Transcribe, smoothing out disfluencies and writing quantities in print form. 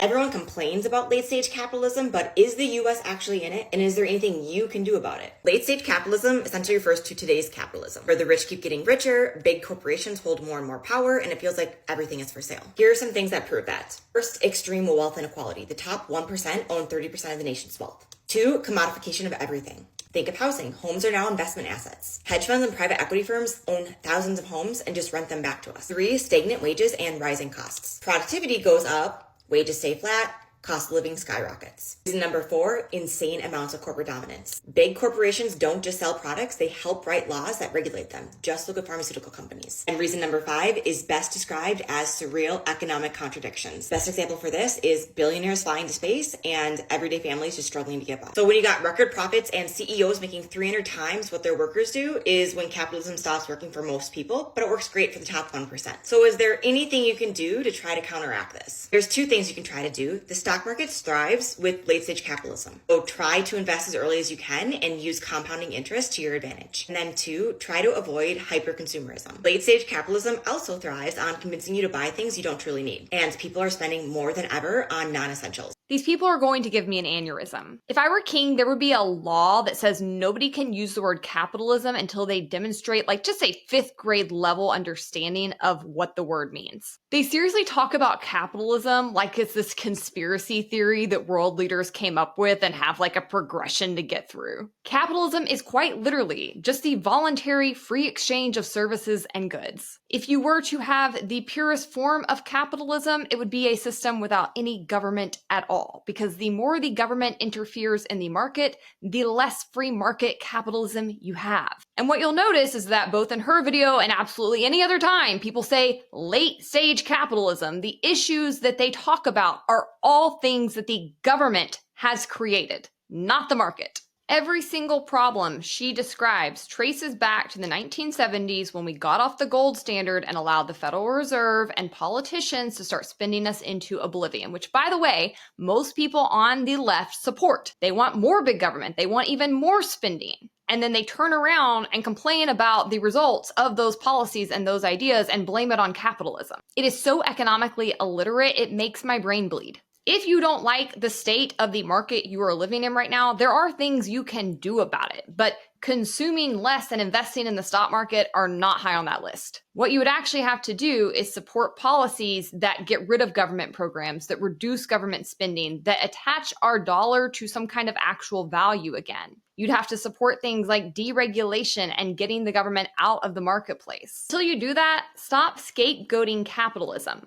Everyone complains about late-stage capitalism, but is the US actually in it? And is there anything you can do about it? Late-stage capitalism essentially refers to today's capitalism, where the rich keep getting richer, big corporations hold more and more power, and it feels like everything is for sale. Here are some things that prove that. First, extreme wealth inequality. The top 1% own 30% of the nation's wealth. 2, commodification of everything. Think of housing. Homes are now investment assets. Hedge funds and private equity firms own thousands of homes and just rent them back to us. 3, stagnant wages and rising costs. Productivity goes up, wages stay flat, cost of living skyrockets. Reason number 4, insane amounts of corporate dominance. Big corporations don't just sell products, they help write laws that regulate them. Just look at pharmaceutical companies. And reason number 5 is best described as surreal economic contradictions. Best example for this is billionaires flying to space and everyday families just struggling to get by. So when you got record profits and CEOs making 300 times what their workers do is when capitalism stops working for most people, but it works great for the top 1%. So is there anything you can do to try to counteract this? There's 2 things you can try to do. The stock market thrives with late-stage capitalism. So try to invest as early as you can and use compounding interest to your advantage. And then 2, try to avoid hyper-consumerism. Late-stage capitalism also thrives on convincing you to buy things you don't truly need. And people are spending more than ever on non-essentials. These people are going to give me an aneurysm. If I were king, there would be a law that says nobody can use the word capitalism until they demonstrate like just a 5th grade level understanding of what the word means. They seriously talk about capitalism like it's this conspiracy theory that world leaders came up with and have like a progression to get through. Capitalism is quite literally just the voluntary free exchange of services and goods. If you were to have the purest form of capitalism, it would be a system without any government at all, because the more the government interferes in the market, the less free market capitalism you have. And what you'll notice is that both in her video and absolutely any other time, people say late stage capitalism. The issues that they talk about are all things that the government has created, not the market. Every single problem she describes traces back to the 1970s when we got off the gold standard and allowed the Federal Reserve and politicians to start spending us into oblivion, which, by the way, most people on the left support. They want more big government. They want even more spending. And then they turn around and complain about the results of those policies and those ideas and blame it on capitalism. It is so economically illiterate, it makes my brain bleed. If you don't like the state of the market you are living in right now, there are things you can do about it, but consuming less and investing in the stock market are not high on that list. What you would actually have to do is support policies that get rid of government programs, that reduce government spending, that attach our dollar to some kind of actual value again. You'd have to support things like deregulation and getting the government out of the marketplace. Until you do that, stop scapegoating capitalism.